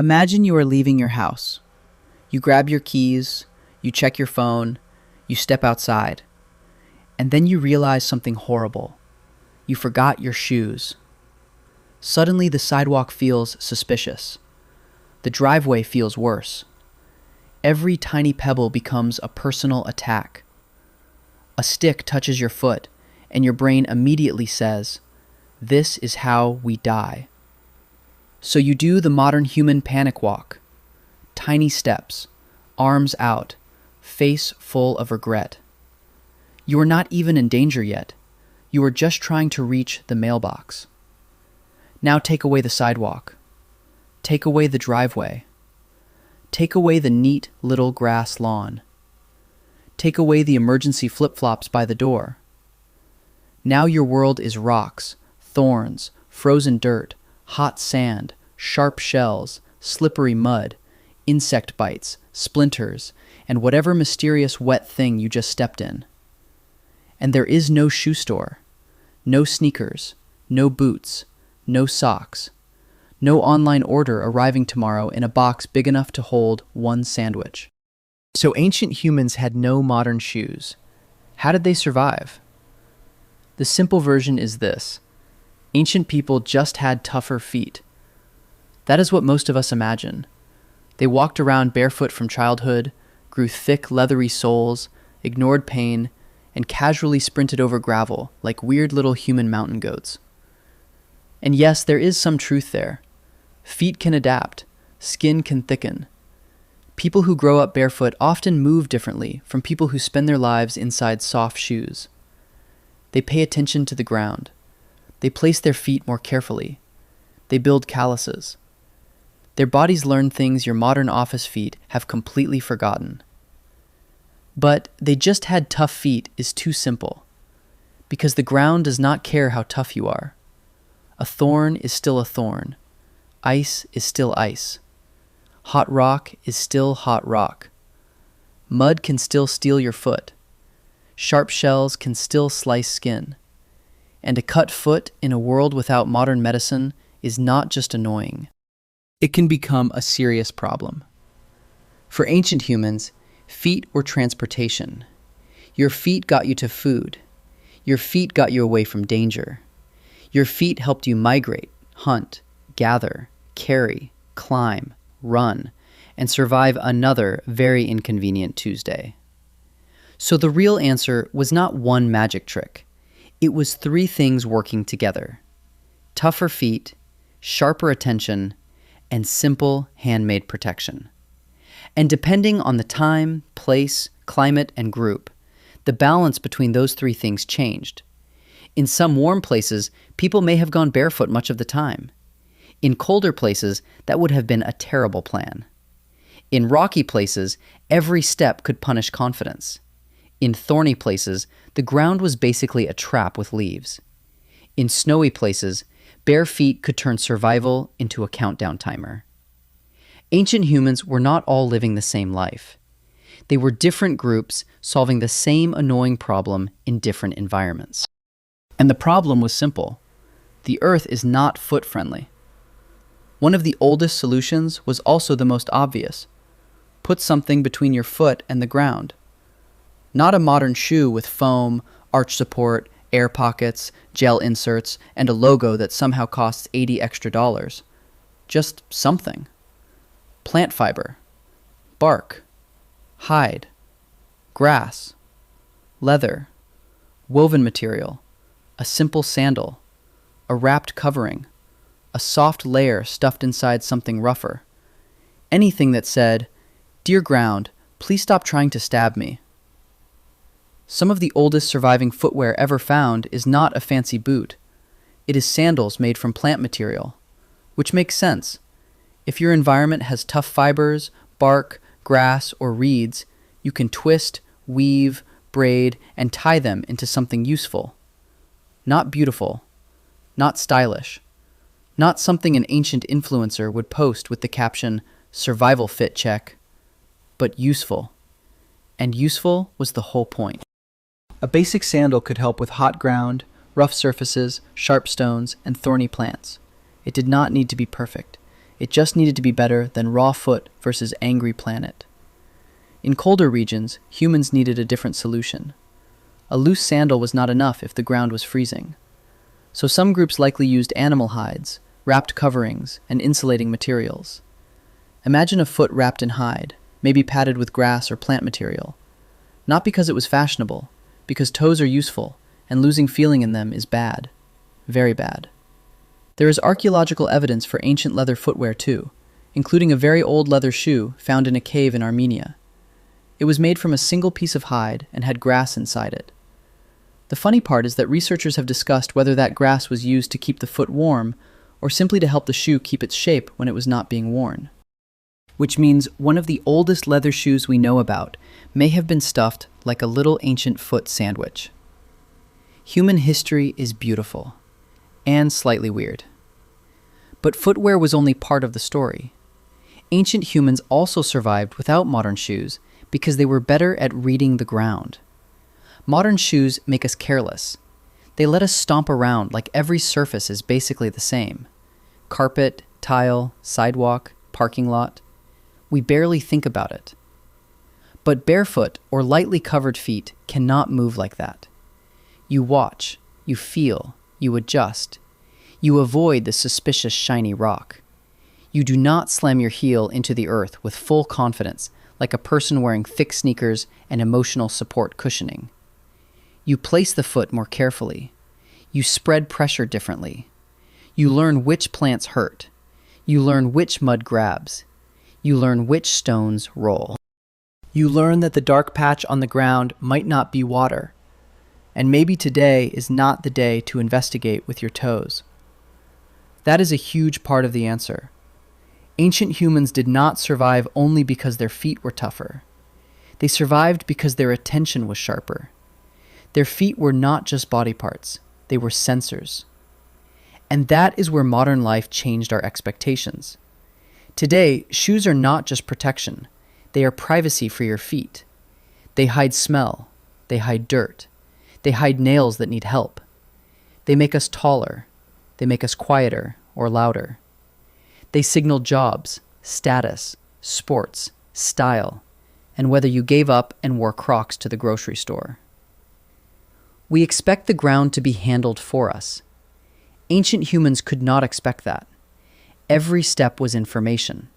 Imagine you are leaving your house. You grab your keys, you check your phone, you step outside, and then you realize something horrible. You forgot your shoes. Suddenly, the sidewalk feels suspicious. The driveway feels worse. Every tiny pebble becomes a personal attack. A stick touches your foot, and your brain immediately says, "This is how we die." So you do the modern human panic walk. Tiny steps, arms out, face full of regret. You are not even in danger yet. You are just trying to reach the mailbox. Now take away the sidewalk. Take away the driveway. Take away the neat little grass lawn. Take away the emergency flip-flops by the door. Now your world is rocks, thorns, frozen dirt, hot sand, sharp shells, slippery mud, insect bites, splinters, and whatever mysterious wet thing you just stepped in. And there is no shoe store, no sneakers, no boots, no socks, no online order arriving tomorrow in a box big enough to hold one sandwich. So ancient humans had no modern shoes. How did they survive? The simple version is this: ancient people just had tougher feet. That is what most of us imagine. They walked around barefoot from childhood, grew thick, leathery soles, ignored pain, and casually sprinted over gravel like weird little human mountain goats. And yes, there is some truth there. Feet can adapt, skin can thicken. People who grow up barefoot often move differently from people who spend their lives inside soft shoes. They pay attention to the ground. They place their feet more carefully. They build calluses. Their bodies learn things your modern office feet have completely forgotten. But they just had tough feet is too simple, because the ground does not care how tough you are. A thorn is still a thorn. Ice is still ice. Hot rock is still hot rock. Mud can still steal your foot. Sharp shells can still slice skin. And a cut foot in a world without modern medicine is not just annoying. It can become a serious problem. For ancient humans, feet were transportation. Your feet got you to food. Your feet got you away from danger. Your feet helped you migrate, hunt, gather, carry, climb, run, and survive another very inconvenient Tuesday. So the real answer was not one magic trick. It was three things working together: tougher feet, sharper attention, and simple handmade protection. And depending on the time, place, climate, and group, the balance between those three things changed. In some warm places, people may have gone barefoot much of the time. In colder places, that would have been a terrible plan. In rocky places, every step could punish confidence. In thorny places, the ground was basically a trap with leaves. In snowy places, bare feet could turn survival into a countdown timer. Ancient humans were not all living the same life. They were different groups solving the same annoying problem in different environments. And the problem was simple. The earth is not foot-friendly. One of the oldest solutions was also the most obvious. Put something between your foot and the ground. Not a modern shoe with foam, arch support, air pockets, gel inserts, and a logo that somehow costs $80 extra. Just something. Plant fiber, bark, hide, grass, leather, woven material, a simple sandal, a wrapped covering, a soft layer stuffed inside something rougher. Anything that said, "Dear ground, please stop trying to stab me." Some of the oldest surviving footwear ever found is not a fancy boot. It is sandals made from plant material, which makes sense. If your environment has tough fibers, bark, grass, or reeds, you can twist, weave, braid, and tie them into something useful. Not beautiful, not stylish, not something an ancient influencer would post with the caption, "Survival fit check," but useful. And useful was the whole point. A basic sandal could help with hot ground, rough surfaces, sharp stones, and thorny plants. It did not need to be perfect. It just needed to be better than raw foot versus angry planet. In colder regions, humans needed a different solution. A loose sandal was not enough if the ground was freezing. So some groups likely used animal hides, wrapped coverings, and insulating materials. Imagine a foot wrapped in hide, maybe padded with grass or plant material. Not because it was fashionable, because toes are useful, and losing feeling in them is bad. Very bad. There is archaeological evidence for ancient leather footwear too, including a very old leather shoe found in a cave in Armenia. It was made from a single piece of hide and had grass inside it. The funny part is that researchers have discussed whether that grass was used to keep the foot warm or simply to help the shoe keep its shape when it was not being worn. Which means one of the oldest leather shoes we know about may have been stuffed like a little ancient foot sandwich. Human history is beautiful and slightly weird. But footwear was only part of the story. Ancient humans also survived without modern shoes because they were better at reading the ground. Modern shoes make us careless. They let us stomp around like every surface is basically the same. Carpet, tile, sidewalk, parking lot. We barely think about it. But barefoot or lightly covered feet cannot move like that. You watch, you feel, you adjust. You avoid the suspicious shiny rock. You do not slam your heel into the earth with full confidence like a person wearing thick sneakers and emotional support cushioning. You place the foot more carefully. You spread pressure differently. You learn which plants hurt. You learn which mud grabs. You learn which stones roll. You learn that the dark patch on the ground might not be water. And maybe today is not the day to investigate with your toes. That is a huge part of the answer. Ancient humans did not survive only because their feet were tougher. They survived because their attention was sharper. Their feet were not just body parts, they were sensors. And that is where modern life changed our expectations. Today, shoes are not just protection, they are privacy for your feet. They hide smell, they hide dirt, they hide nails that need help. They make us taller, they make us quieter or louder. They signal jobs, status, sports, style, and whether you gave up and wore Crocs to the grocery store. We expect the ground to be handled for us. Ancient humans could not expect that. Every step was information.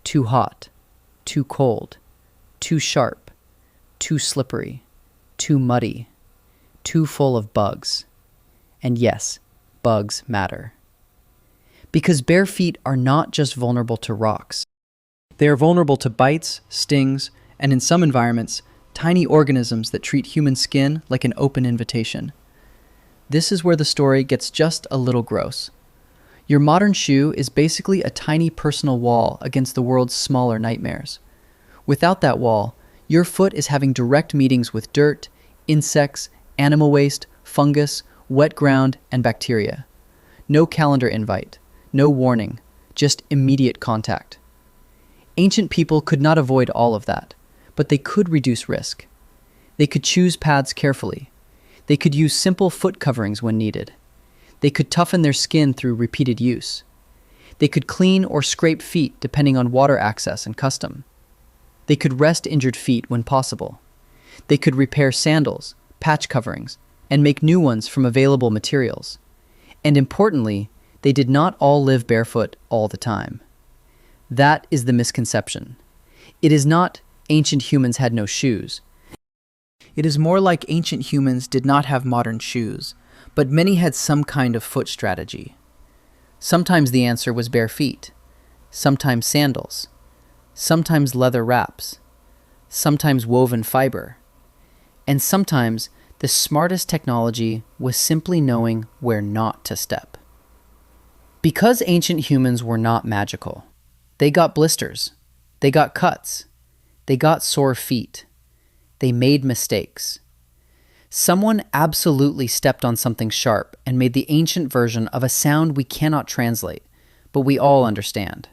Too hot, too cold, too sharp, too slippery, too muddy, too full of bugs. And yes, bugs matter. Because bare feet are not just vulnerable to rocks. They are vulnerable to bites, stings, and in some environments, tiny organisms that treat human skin like an open invitation. This is where the story gets just a little gross. Your modern shoe is basically a tiny personal wall against the world's smaller nightmares. Without that wall, your foot is having direct meetings with dirt, insects, animal waste, fungus, wet ground, and bacteria. No calendar invite, no warning, just immediate contact. Ancient people could not avoid all of that, but they could reduce risk. They could choose paths carefully. They could use simple foot coverings when needed. They could toughen their skin through repeated use. They could clean or scrape feet depending on water access and custom. They could rest injured feet when possible. They could repair sandals, patch coverings, and make new ones from available materials. And importantly, they did not all live barefoot all the time. That is the misconception. It is not ancient humans had no shoes. It is more like ancient humans did not have modern shoes, but many had some kind of foot strategy. Sometimes the answer was bare feet, sometimes sandals, sometimes leather wraps, sometimes woven fiber, and sometimes the smartest technology was simply knowing where not to step. Because ancient humans were not magical, they got blisters, they got cuts, they got sore feet, they made mistakes. Someone absolutely stepped on something sharp and made the ancient version of a sound we cannot translate, but we all understand.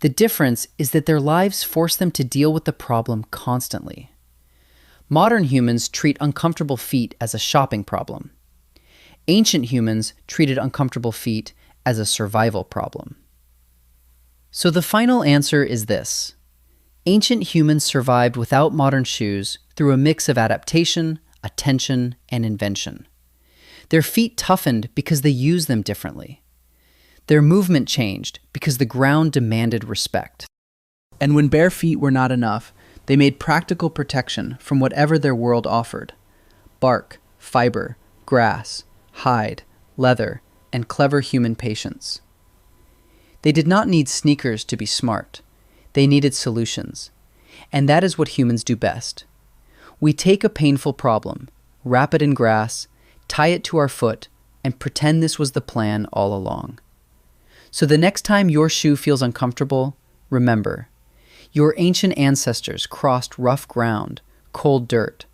The difference is that their lives force them to deal with the problem constantly. Modern humans treat uncomfortable feet as a shopping problem. Ancient humans treated uncomfortable feet as a survival problem. So the final answer is this. Ancient humans survived without modern shoes through a mix of adaptation, attention, and invention. Their feet toughened because they used them differently. Their movement changed because the ground demanded respect. And when bare feet were not enough, they made practical protection from whatever their world offered. Bark, fiber, grass, hide, leather, and clever human patience. They did not need sneakers to be smart. They needed solutions. And that is what humans do best. We take a painful problem, wrap it in grass, tie it to our foot, and pretend this was the plan all along. So the next time your shoe feels uncomfortable, remember, your ancient ancestors crossed rough ground, cold dirt,